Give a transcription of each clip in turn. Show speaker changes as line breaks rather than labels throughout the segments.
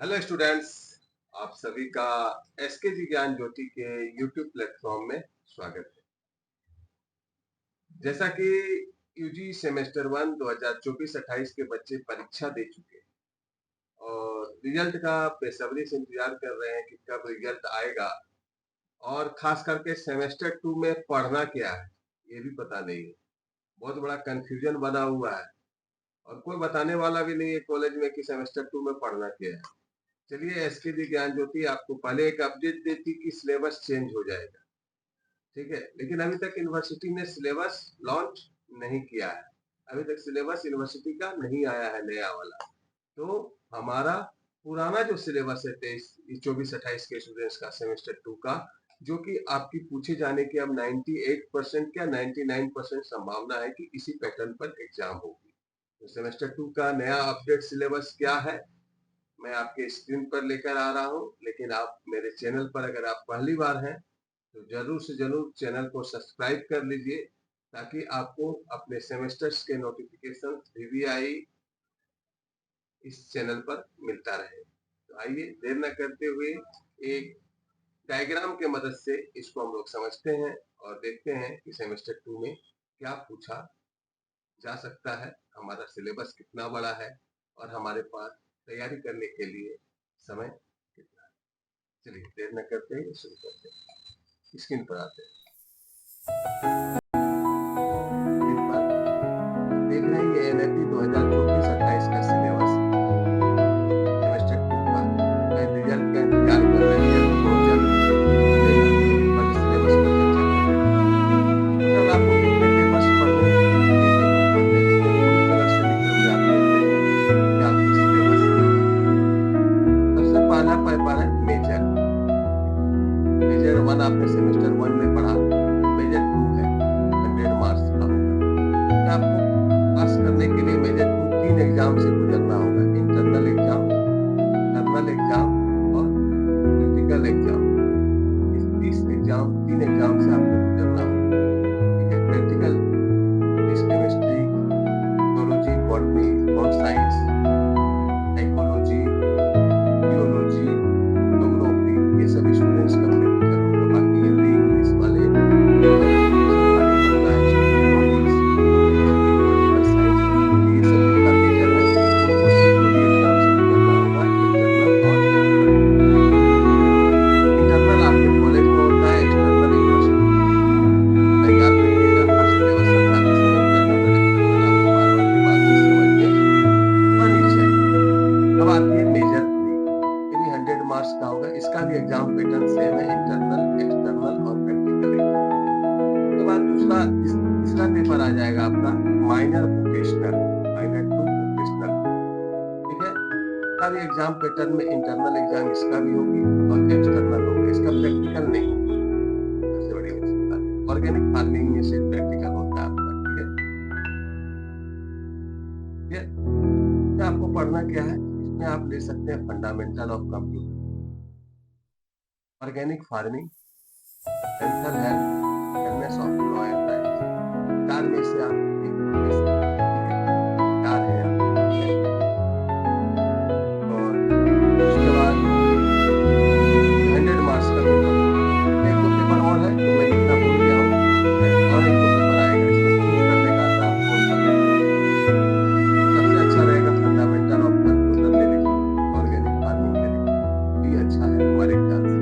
Hello students, आप सभी का एसके जी ज्ञान ज्योति के यूट्यूब प्लेटफॉर्म में स्वागत है। जैसा कि यूजी सेमेस्टर 1 2024-28 के बच्चे परीक्षा दे चुके हैं और रिजल्ट का बेसब्री से इंतजार कर रहे हैं कि कब रिजल्ट आएगा और खास करके सेमेस्टर 2 में पढ़ना क्या है ये भी पता नहीं है। बहुत बड़ा कंफ्यूजन बना हुआ है और कोई बताने वाला भी नहीं है कॉलेज में कि सेमेस्टर 2 में पढ़ना क्या है। चलिए, एसके जी ज्ञान ज्योति आपको पहले एक अपडेट देती कि सिलेबस चेंज हो जाएगा, ठीक है, लेकिन अभी तक यूनिवर्सिटी ने सिलेबस लॉन्च नहीं किया है। अभी तक सिलेबस यूनिवर्सिटी का नहीं आया है नया वाला। तो हमारा पुराना जो सिलेबस है 23-24-28 के स्टूडेंट्स का सेमेस्टर 2 का, जो कि आपकी पूछे जाने की अब 98% या 99% संभावना है कि इसी पैटर्न पर एग्जाम होगी। तो सेमेस्टर 2 का नया अपडेट सिलेबस क्या है मैं आपके स्क्रीन पर लेकर आ रहा हूं, लेकिन आप मेरे चैनल पर अगर आप पहली बार हैं तो जरूर से जरूर चैनल को सब्सक्राइब कर लीजिए ताकि आपको अपने सेमेस्टर्स के नोटिफिकेशन वीवीआई इस चैनल पर मिलता रहे। तो आइए देर न करते हुए एक डायग्राम के मदद से इसको हम लोग समझते हैं और देखते हैं कि सेमेस्टर 2 में क्या पूछा जा सकता है, हमारा सिलेबस कितना बड़ा है और हमारे पास तैयारी करने के लिए समय कितना है। चलिए देर न करते हुए शुरू करते हैं। स्क्रीन पर आते हैं। एक बार देख रहे हैं ये एनएपी 2024-28 का सिलेबस सेमेस्टर 2 का। मैं रिजल्ट का इंतजार कर रहे हैं, रिजल्ट बहुत जल्द मिलेगा। पहले सिलेबस पर चर्चा करते हैं। मतलब आपको कितने पेपर्स पढ़ने हैं, ये पेपर पढ़ने, जिसमें ब्लू कलर से लिखे हुए आप देखते हैं कि आपके सिलेबस में सबसे पहला पेपर है मेजर। मेजर 1 आपने सेमेस्टर 1 में पढ़ा, मेजर 2 है, 100 मार्क्स का होगा। आपको पास करने के लिए मेजर 2 3 एग्जाम से गुजरना होगा, इंटरनल एग्जाम, टर्नल एग्जाम और क्रिटिकल एग्जाम। इस 30 एग्जाम 3 एग्जाम से आपको गुजरना होगा, ठीक है। Practical chemistry, biology, botany, home science, psychology, geology, geography, ये सब स्टूडेंट्स का प्रैक्टिकल होगा। बाकी हिंदी इंग्लिश वाले सब खाली Bangla, history, economics, philosophy, political science, ये सब जितना मेजर है वो थ्योरी एग्जाम से गुजरना होगा, इंटरनल और एक्सटर्नल। इंटरनल आपके कॉलेज में होता है, एक्सटर्नल यूनिवर्सिटी में होता है। याद रखिएगा, हर सिलेबस समझाते समय इंटरनल और एक्सटर्नल आपको बार बार दिमाग में समझ में आनी चाहिए। अब आती है मेजर 3, ये भी 100 मार्क्स का होगा। इसका भी एग्जाम पैटर्न सेम है, इंटरनल, एक्सटर्नल और प्रैक्टिकल एग्जाम। उसके बाद तीसरा पेपर आ जाएगा आपका minor vocational, minor two vocational, ठीक है। इसका भी एग्जाम पैटर्न में इंटरनल एग्जाम इसका भी होगी और एक्सटर्नल होगा, इसका प्रैक्टिकल नहीं होगा। सबसे बड़ी बात है, ऑर्गेनिक फार्मिंग में से प्रैक्टिकल होता है आपका, ठीक है। ठीक है, तो आपको पढ़ना क्या है, इसमें आप ले सकते हैं fundamental of computer, organic farming, mental health, awareness of law and rights. चार में से आप एक ले सकते हैं, ठीक है। चार है यहाँ, ठीक है। और उसके बाद 100 मार्क्स का पेपर होगा। एक दो पेपर और है जो मैं लिखना भूल गया हूँ, ठीक है। और एक दो पेपर आएगा, इसमें चूज करने का था आप कौन सा पेपर लेंगे। सबसे अच्छा रहेगा फंडामेंटल ऑफ कंप्यूटर ले लीजिए, ऑर्गेनिक फार्मिंग ले लीजिए, ये अच्छा है हमारे ख्याल से।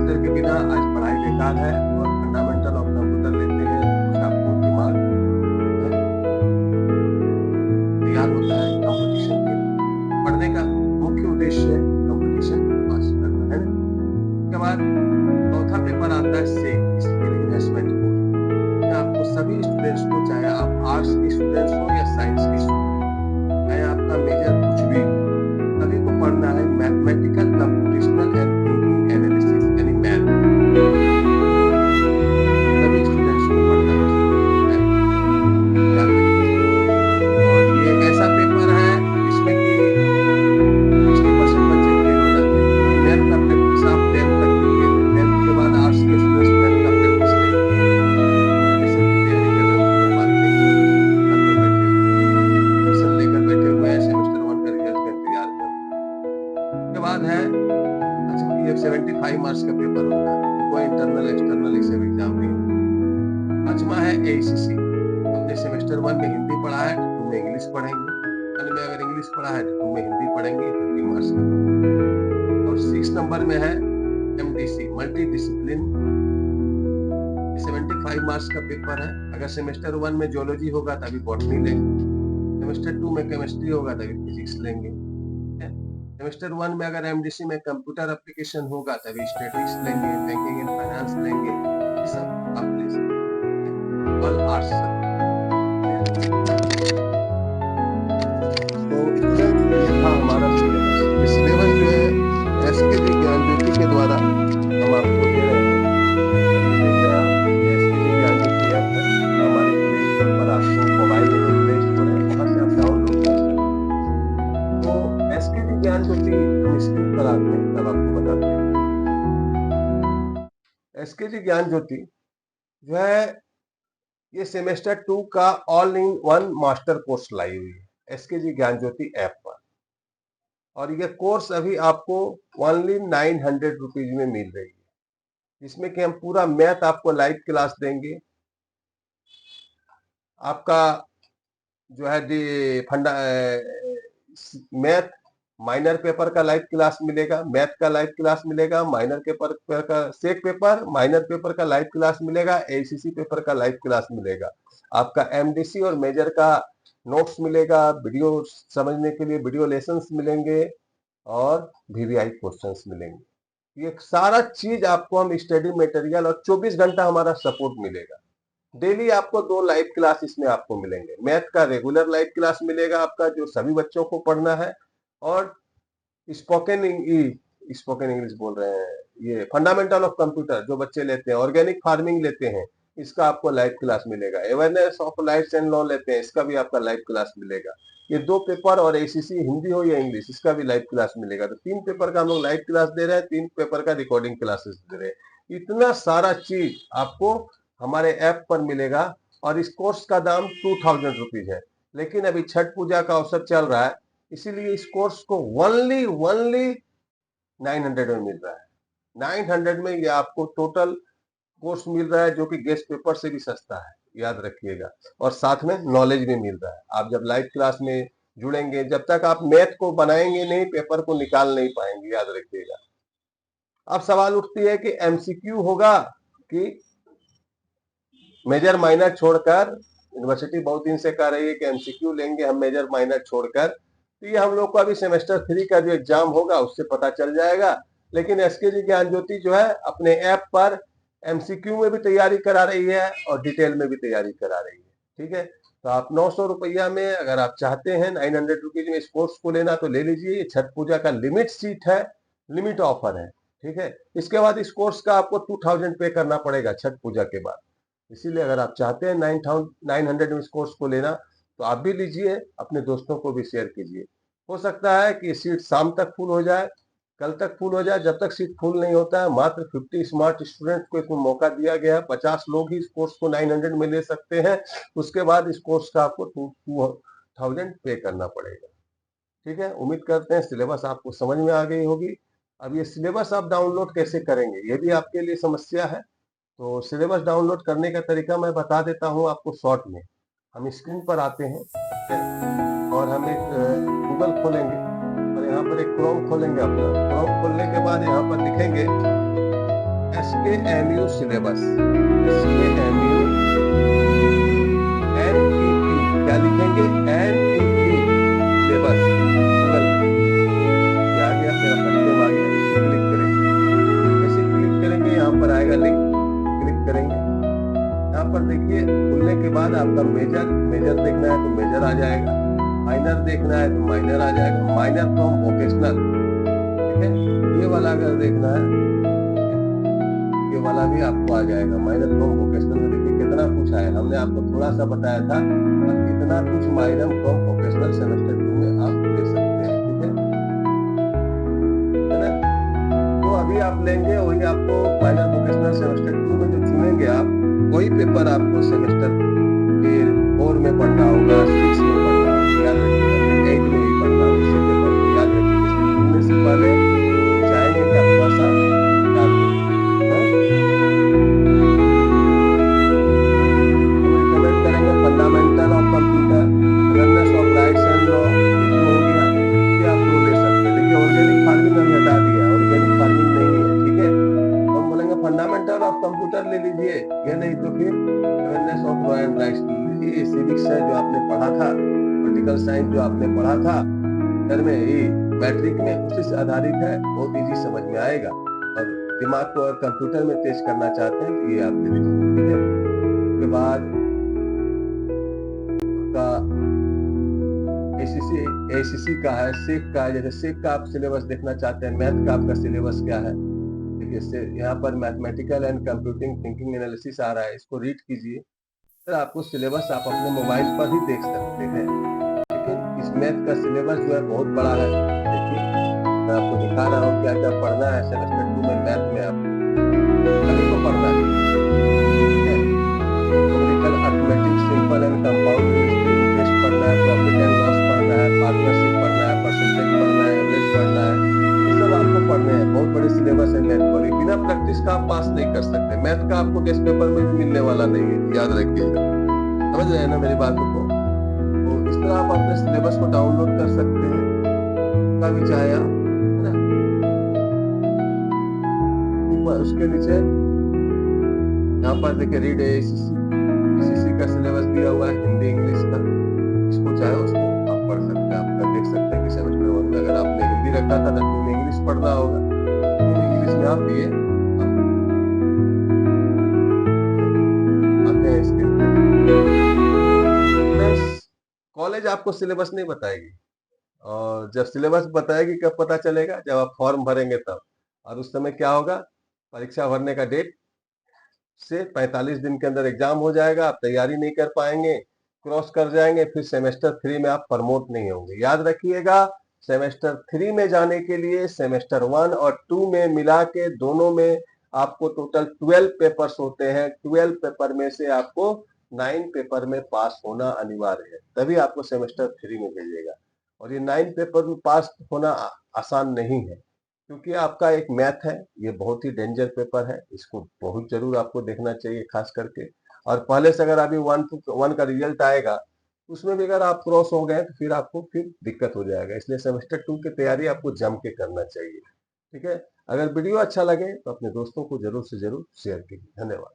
सर के बिना आज पढ़ाई बेकार है, और फंडामेंटल ऑफ कंप्यूटर लेते हैं तो कुछ आपको दिमाग तैयार होता है कंपटीशन के लिए। पढ़ने का मुख्य उद्देश्य है कंपटीशन पास करना, है ना। उसके बाद चौथा पेपर आता है से स्किल इन्वेस्टमेंट कोर्स। आपको सभी स्टूडेंट्स को, चाहे आप आर्ट्स के स्टूडेंट्स हो या साइंस के स्टूडेंट, चाहे आपका मेजर कुछ भी हो, सभी को पढ़ना है mathematical computational and thinking analysis यानी मैथ। सभी स्टूडेंट्स को पढ़ना है, याद रखिए। और ये एक ऐसा पेपर है जिसमें कि 60% बच्चे फेल हो जाते हैं, क्योंकि मैथ का प्रैक्टिस आप 10th तक ही किए थे। 10th के बाद आर्ट्स के स्टूडेंट्स मैथ का प्रैक्टिस नहीं किए, कॉम्पिटिशन की तैयारी कर रहे हो तो कोई बात नहीं, घर पर बैठे हुए एडमिशन लेकर बैठे हुए हैं, सेमेस्टर 1 का रिजल्ट का इंतजार कर रहे हैं। उसके बाद है, अच्छा ये 75 मार्क्स का पेपर होता है, कोई इंटरनल एक्सटर्नल इसे एग्जाम नहीं होता। पांचवा है एसीसी, अपने सेमेस्टर 1 में हिंदी पढ़ा है तो तुम इंग्लिश पढ़ेंगे, में अगर इंग्लिश पढ़ा है तो तुम हिंदी पढ़ेंगे, 50 मार्क्स का। और 6 नंबर में है एमडीसी, मल्टी डिसिप्लिन, 75 मार्क्स का पेपर है। अगर सेमेस्टर 1 में जियोलॉजी होगा तभी बॉटनी लेंगे, सेमेस्टर 2 में केमिस्ट्री होगा तभी फिजिक्स लेंगे, सेमेस्टर 1 में अगर एमडीसी में कंप्यूटर एप्लीकेशन होगा तभी स्टैटिस्टिक्स लेंगे, बैंकिंग एंड फाइनेंस लेंगे, ये सब आप ले सकते हैं। All arts. तो ये था हमारा सिलेबस। सिलेबस जो है एसकेजी ज्ञान ज्योति के द्वारा हम आपको दे रहे हैं। एसकेजी ज्ञान ज्योति ऐप है, हमारे प्ले स्टोर पर आपको मोबाइल में प्ले स्टोर है, वहां से आप डाउनलोड कर सकते हैं। तो एसकेजी ज्ञान ज्योति हम स्क्रीन पर आते हैं तब आपको बताते हैं। एसकेजी ज्ञान ज्योति जो है ये सेमेस्टर 2 का all in one master course लाई हुई है एसकेजी ज्ञान ज्योति ऐप पर, और ये कोर्स अभी आपको ओनली 900 रुपीज में मिल रही है, जिसमें कि हम पूरा मैथ आपको लाइव क्लास देंगे। आपका जो है फंडा मैथ माइनर पेपर का लाइव क्लास मिलेगा, मैथ का लाइव क्लास मिलेगा, माइनर पेपर का सेक पेपर माइनर पेपर का लाइव क्लास मिलेगा, एसीसी पेपर का लाइव क्लास मिलेगा, आपका एमडीसी और मेजर का नोट्स मिलेगा, वीडियो समझने के लिए वीडियो लेसन्स मिलेंगे और वीवीआई क्वेश्चंस मिलेंगे। ये सारा चीज आपको हम स्टडी मटेरियल और 24 घंटा हमारा सपोर्ट मिलेगा। डेली आपको 2 लाइव क्लास इसमें आपको मिलेंगे। मैथ का रेगुलर लाइव क्लास मिलेगा आपका, जो सभी बच्चों को पढ़ना है, और स्पोकन इंग्लिश बोल रहे हैं, ये फंडामेंटल ऑफ कंप्यूटर जो बच्चे लेते हैं, ऑर्गेनिक फार्मिंग लेते हैं, इसका आपको लाइव क्लास मिलेगा। Awareness of lights and law लेते हैं, इसका भी आपका लाइव क्लास मिलेगा। ये 2 पेपर और एसीसी हिंदी हो या इंग्लिश, इसका भी लाइव क्लास मिलेगा। तो 3 पेपर का हम लोग लाइव क्लास दे रहे हैं, 3 पेपर का रिकॉर्डिंग क्लासेस दे रहे हैं। इतना सारा चीज आपको हमारे ऐप पर मिलेगा, और इस कोर्स का दाम 2000 रुपीज है। लेकिन अभी छठ पूजा का अवसर चल रहा है, इसीलिए इस कोर्स को ओनली 900 में मिल रहा है। 900 में ये आपको टोटल कोर्स मिल रहा है, जो कि गेस्ट पेपर से भी सस्ता है, याद रखिएगा। और साथ में नॉलेज भी मिल रहा है। आप जब लाइव क्लास में जुड़ेंगे, जब तक आप मैथ को बनाएंगे नहीं, पेपर को निकाल नहीं पाएंगे, याद रखिएगा। अब सवाल उठती है कि एमसीक्यू होगा कि मेजर माइनर छोड़कर, यूनिवर्सिटी बहुत दिन से कह रही है कि एमसीक्यू लेंगे हम मेजर माइनर छोड़कर। तो ये हम लोग को अभी सेमेस्टर 3 का जो एग्जाम होगा उससे पता चल जाएगा। लेकिन एसकेजी ज्ञान ज्योति जो है अपने ऐप पर एमसीक्यू में भी तैयारी करा रही है और डिटेल में भी तैयारी करा रही है। ठीक है, तो आप 900 रुपया में अगर आप चाहते हैं 900 रुपीज में इस कोर्स को लेना तो ले लीजिए। ये छठ पूजा का लिमिट सीट है, लिमिट ऑफर है। ठीक है, इसके बाद इस कोर्स का आपको 2000 पे करना पड़ेगा छठ पूजा के बाद। इसीलिए अगर आप चाहते हैं 900 में इस कोर्स को लेना तो आप भी लीजिए, अपने दोस्तों को भी शेयर कीजिए। हो सकता है कि सीट शाम तक फुल हो जाए, कल तक फुल हो जाए। जब तक सीट फुल नहीं होता है, मात्र 50 स्मार्ट स्टूडेंट को इसमें मौका दिया गया है। 50 लोग ही इस कोर्स को 900 में ले सकते हैं। उसके बाद इस कोर्स का आपको 2000 पे करना पड़ेगा। ठीक है, उम्मीद करते हैं सिलेबस आपको समझ में आ गई होगी। अब ये सिलेबस आप डाउनलोड कैसे करेंगे, ये भी आपके लिए समस्या है। तो सिलेबस डाउनलोड करने का तरीका मैं बता देता हूँ आपको शॉर्ट में। हम स्क्रीन पर आते हैं और हम एक गूगल खोलेंगे और यहाँ पर एक क्रोम खोलेंगे। अपना क्रोम खोलने के बाद यहाँ पर लिखेंगे SKMU सिलेबस, SKMU NEP, क्या लिखेंगे NEP सिलेबस। गूगल आ गया, मेरा फर्स्ट आ गया, इसको क्लिक करेंगे। जैसे क्लिक करेंगे यहाँ पर आएगा लिंक, क्लिक करेंगे। यहाँ पर देखिए खुलने के बाद आपका मेजर देखना है तो मेजर आ जाएगा, माइनर देखना है तो माइनर आ जाएगा, माइनर फ्रॉम वोकेशनल। ठीक है, ये वाला अगर देखना है, ये वाला भी आपको आ जाएगा, माइनर फ्रॉम वोकेशनल में। देखिए कितना कुछ है, हमने आपको थोड़ा सा बताया था, और कितना कुछ माइनर फ्रॉम वोकेशनल सेमेस्टर 2 में आप ले सकते हैं। ठीक है ना, तो अभी आप लेंगे वही आपको माइनर वोकेशनल सेमेस्टर 2 में जो चुनेंगे आप, वही पेपर आपको सेमेस्टर 4 में पढ़ना होगा, 6 में पढ़ना होगा, याद रखिएगा, 8 में भी पढ़ना होगा। उससे पेपर को याद रखिए, चुनने से पहले कंप्यूटर साइंस जो आपने पढ़ा था घर में ही मैट्रिक में, उसी से आधारित है, बहुत इजी समझ में आएगा। और दिमाग को अगर कंप्यूटर में तेज करना चाहते हैं तो ये आप ले लीजिए, ठीक है। उसके बाद आपका एसीसी का है, सेक का है। जैसे सेक का आप सिलेबस देखना चाहते हैं, मैथ का आपका सिलेबस क्या है, देखिए यहाँ पर mathematical and computing thinking analysis आ रहा है, इसको रीड कीजिए। फिर आपको सिलेबस आप अपने मोबाइल पर ही देख सकते हैं। लेकिन इस मैथ का सिलेबस जो है बहुत बड़ा है। देखिए मैं आपको दिखा रहा हूँ क्या क्या पढ़ना है सेमेस्टर 2 में मैथ में, आपको सभी को पढ़ना है। Numerical arithmetic, simple and compound interest पढ़ना है, प्रॉफिट एंड लॉस पढ़ना है, पार्टनरशिप पढ़ना है, परसेंटेज पढ़ना है, एवरेज पढ़ना है, ये सब आपको पढ़ने हैं। बहुत बड़ी सिलेबस है मैथ पर, बिना प्रैक्टिस का आप पास नहीं कर सकते। मैथ का आपको टेस्ट पेपर में भी मिलने वाला नहीं है, याद रखिएगा। समझ रहे हैं ना मेरी बात को? तो इस तरह आप अपने सिलेबस को डाउनलोड कर सकते हैं कभी चाहे आप, है ना। उसके नीचे यहाँ पर देखिए रीड एसीसी का सिलेबस दिया हुआ है, हिंदी इंग्लिश का। इसको चाहे उसको आप पढ़ सकते हैं, आप देख सकते हैं कि सेमेस्टर 1 में अगर आपने हिंदी रखा था तो 2 में इंग्लिश पढ़ना होगा, 2 में इंग्लिश में आप ये आते हैं इसके। कॉलेज आपको सिलेबस नहीं बताएगी, और जब सिलेबस बताएगी कब पता चलेगा, जब आप फॉर्म भरेंगे तब। और उस समय क्या होगा, परीक्षा भरने का डेट से 45 दिन के अंदर एग्जाम हो जाएगा, आप तैयारी नहीं कर पाएंगे, क्रॉस कर जाएंगे, फिर सेमेस्टर 3 में आप प्रमोट नहीं होंगे। याद रखिएगा, सेमेस्टर 3 में जाने के लिए सेमेस्टर 1 और 2 में मिला के दोनों में आपको टोटल 12 पेपर्स होते हैं। 12 पेपर में से आपको 9 पेपर में पास होना अनिवार्य है, तभी आपको सेमेस्टर 3 में भेजेगा। और ये 9 पेपर में पास होना आसान नहीं है, क्योंकि आपका एक मैथ है, ये बहुत ही डेंजर पेपर है, इसको बहुत जरूर आपको देखना चाहिए खास करके। और पहले से अगर अभी 1 का रिजल्ट आएगा, उसमें भी अगर आप क्रॉस हो गए तो फिर आपको फिर दिक्कत हो जाएगा। इसलिए सेमेस्टर 2 की तैयारी आपको जम के करना चाहिए, ठीक है। अगर वीडियो अच्छा लगे तो अपने दोस्तों को जरूर से जरूर शेयर कीजिए। धन्यवाद।